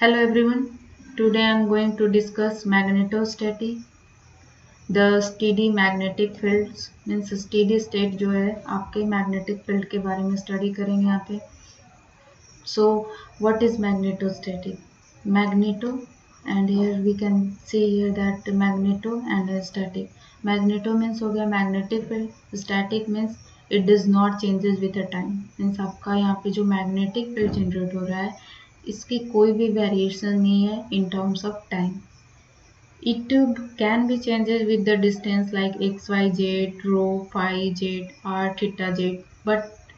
Hello everyone. Today I am going to discuss magnetostatic. The steady magnetic fields means steady state जो है आपके magnetic field के बारे में स्टडी करेंगे यहाँ पे. So what is magnetostatic? Magneto, and here we can see here that magneto and static. Magneto means हो गया magnetic field. Static means it does not changes with the time. Means आपका यहाँ पे जो magnetic field generate हो रहा है इसकी कोई भी वेरिएशन नहीं है in terms of time. It can be changes with the distance like x, y, z, rho, phi, z, r, theta, z, but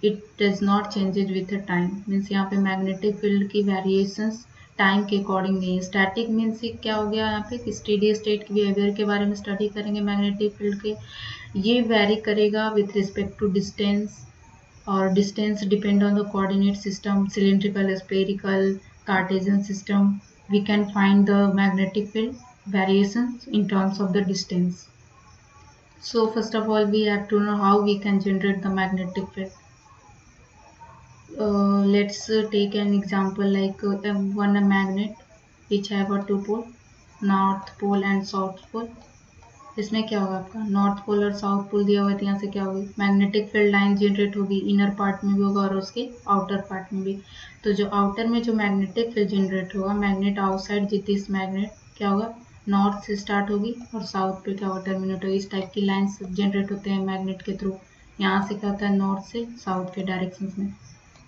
it does not changes with the time. Means यहाँ पे magnetic field की variations time के according नहीं है. Static means क्या हो गया यहाँ पे स्टेडी स्टेट की बिहेवियर के बारे में स्टडी करेंगे मैग्नेटिक फील्ड के. ये वेरी करेगा विथ रिस्पेक्ट टू डिस्टेंस और distance depend on the coordinate system cylindrical spherical Cartesian system. We can find the magnetic field variations in terms of the distance. So first of all we have to know how we can generate the magnetic field. Let's take an example like one magnet which have a two pole, north pole and south pole. इसमें क्या होगा आपका north pole और south pole दिया हुआ है तो यहाँ से क्या होगी मैग्नेटिक फील्ड लाइन जनरेट होगी. इनर पार्ट में भी होगा और उसके आउटर पार्ट में भी. तो जो आउटर में जो मैग्नेटिक फील्ड जनरेट होगा मैग्नेट आउटसाइड दिस मैग्नेट क्या होगा नॉर्थ से स्टार्ट होगी और साउथ पे क्या होगा टर्मिनेट होगी. इस टाइप की लाइन्स जनरेट होते हैं मैग्नेट के थ्रू. यहाँ से क्या होता है नॉर्थ से साउथ के डायरेक्शन में.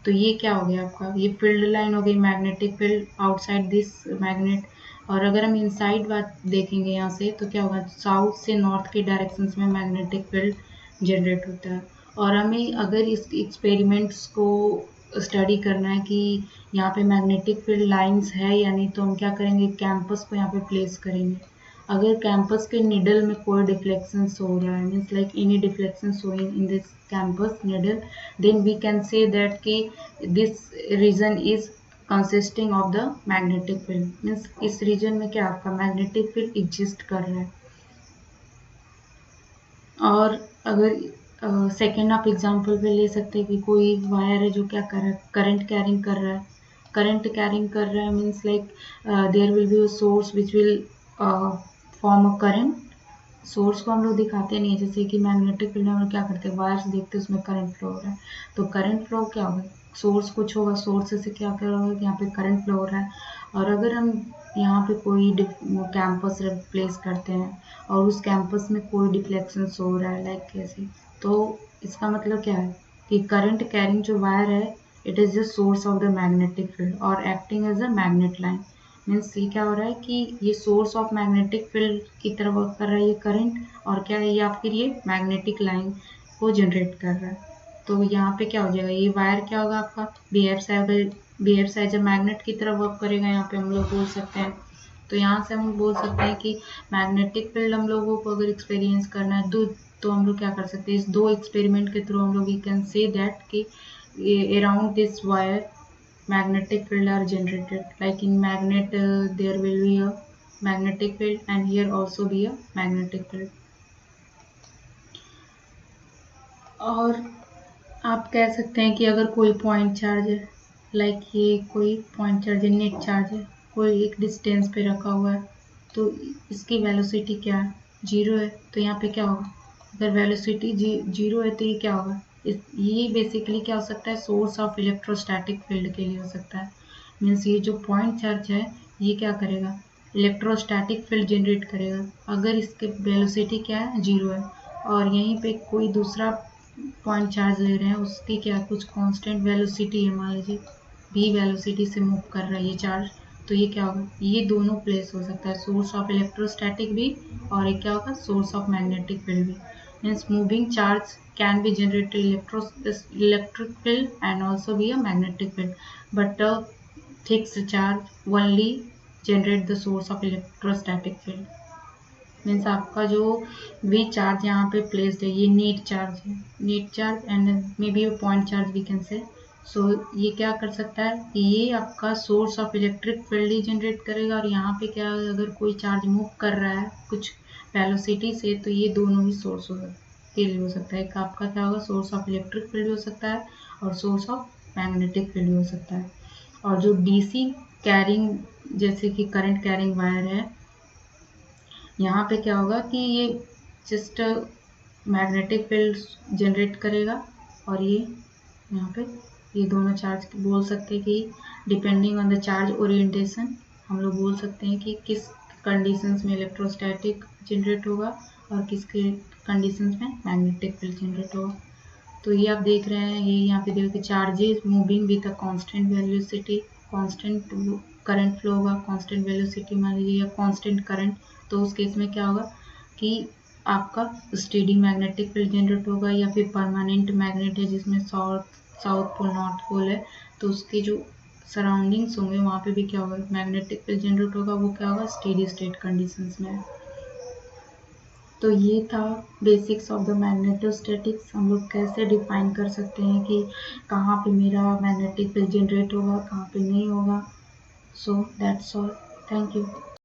तो ये क्या हो गया आपका ये फील्ड लाइन हो गई magnetic field outside this magnet. और अगर हम इनसाइड बात देखेंगे यहाँ से तो क्या होगा साउथ से नॉर्थ के डायरेक्शंस में मैग्नेटिक फील्ड जनरेट होता है. और हमें अगर इस एक्सपेरिमेंट्स को स्टडी करना है कि यहाँ पे मैग्नेटिक फील्ड लाइंस है या नहीं तो हम क्या करेंगे कैंपस को यहाँ पे प्लेस करेंगे. अगर कैंपस के निडल में कोई डिफ्लेक्शन हो रहा है means like any deflection showing in this campus needle then we can say that कि this region is consisting of the magnetic field. means इस region में क्या आपका magnetic field exist कर रहा है. और अगर सेकेंड आप एग्जांपल पे ले सकते हैं कि कोई वायर है जो क्या कर रहा है करंट कैरिंग कर रहा है. करंट कैरिंग कर रहा है means like there will be a source which will form a current. Source को हम लोग दिखाते नहीं जैसे कि मैग्नेटिक फील्ड में हम लोग क्या करते हैं वायर्स देखते हैं उसमें करंट फ्लो हो रहा है. तो करंट फ्लो क्या होगा सोर्स कुछ होगा सोर्स से क्या कर रहा होगा कि यहाँ पे करंट फ्लो हो रहा है. और अगर हम यहाँ पे कोई कैंपस प्लेस करते हैं और उस कैंपस में कोई डिफ्लेक्शन हो रहा है लाइक कैसे तो इसका मतलब क्या है कि करंट कैरिंग जो वायर है it is the source of the magnetic field और acting as a magnet line. Means ये क्या हो रहा है कि ये सोर्स ऑफ मैग्नेटिक फील्ड की तरह वर्क कर रहा है ये करंट और क्या है या फिर ये मैग्नेटिक लाइन को जनरेट कर रहा है. तो यहाँ पे क्या हो जाएगा ये वायर क्या होगा आपका बिहेव्स एज अ मैग्नेट की तरह वर्क करेगा. यहाँ पे हम लोग बोल सकते हैं. तो यहाँ से हम बोल सकते हैं कि मैग्नेटिक फील्ड हम लोगों को अगर एक्सपीरियंस करना है तो हम लोग क्या कर सकते हैं इस दो एक्सपेरिमेंट के थ्रू हम लोग वी कैन से दैट कि around this wire magnetic field are generated like in magnet there will be a magnetic field and here also be a magnetic field. और आप कह सकते हैं कि अगर कोई पॉइंट चार्ज है लाइक ये कोई पॉइंट चार्ज है नेट चार्ज है कोई एक डिस्टेंस पे रखा हुआ है तो इसकी वेलोसिटी क्या है जीरो है. तो यहाँ पे क्या होगा अगर वेलोसिटी जीरो है तो ये क्या होगा ये बेसिकली क्या हो सकता है सोर्स ऑफ इलेक्ट्रोस्टैटिक फील्ड के लिए हो सकता है. मीन्स ये जो पॉइंट चार्ज है ये क्या करेगा इलेक्ट्रोस्टैटिक फील्ड जनरेट करेगा अगर इसके वेलोसिटी क्या है जीरो है और यहीं पे कोई दूसरा पॉइंट चार्ज ले रहे हैं उसकी क्या कुछ कांस्टेंट वेलोसिटी है मान लीजिए v वेलोसिटी से मूव कर रहा है ये चार्ज. तो ये क्या होगा ये दोनों प्लेस हो सकता है सोर्स ऑफ इलेक्ट्रोस्टैटिक भी और एक क्या होगा सोर्स ऑफ मैग्नेटिक फील्ड भी. Means moving charge can be generated electric field and also be a magnetic field but a fixed charge only generate the source of electrostatic field. Means आपका जो भी charge यहाँ पे placed है ये net charge है net charge and may be point charge we can say. So ये क्या कर सकता है ये आपका सोर्स ऑफ इलेक्ट्रिक फील्ड ही जनरेट करेगा और यहाँ पे क्या अगर कोई चार्ज मूव कर रहा है कुछ वेलोसिटी से तो ये दोनों ही सोर्स के लिए हो सकता है. एक आपका क्या होगा सोर्स ऑफ इलेक्ट्रिक फील्ड हो सकता है और सोर्स ऑफ मैग्नेटिक फील्ड हो सकता है. और जो डीसी कैरिंग, जैसे कि करंट कैरिंग वायर है, यहाँ पे क्या होगा कि ये जस्ट मैग्नेटिक फील्ड जनरेट करेगा, और ये यहाँ पे ये दोनों चार्ज बोल सकते हैं कि depending on the charge orientation हम लोग बोल सकते हैं कि किस कंडीशंस में इलेक्ट्रोस्टैटिक जनरेट होगा और किस कंडीशंस में मैग्नेटिक फील्ड जनरेट होगा। तो ये आप देख रहे हैं, ये यहाँ पे देखो कि charges moving with a constant velocity, constant current flow होगा, कांस्टेंट वेलोसिटी मान लीजिए या कांस्टेंट करंट, तो उस केस में क्या होगा कि आपका स्टेडी मैग्नेटिक फील्ड जनरेट होगा, या फिर परमानेंट मैग्नेट है जिसमें साउथ पोल नॉर्थ पोल है, तो उसके जो सराउंडिंग्स होंगे वहाँ पे भी क्या होगा, मैग्नेटिक फील्ड जनरेट होगा, वो क्या होगा, स्टेडी स्टेट कंडीशंस में। तो ये था बेसिक्स ऑफ द मैग्नेटोस्टैटिक्स। हम लोग कैसे डिफाइन कर सकते हैं कि कहाँ पे मेरा मैग्नेटिक फील्ड जनरेट होगा, कहाँ पे नहीं होगा। So that's all, thank you.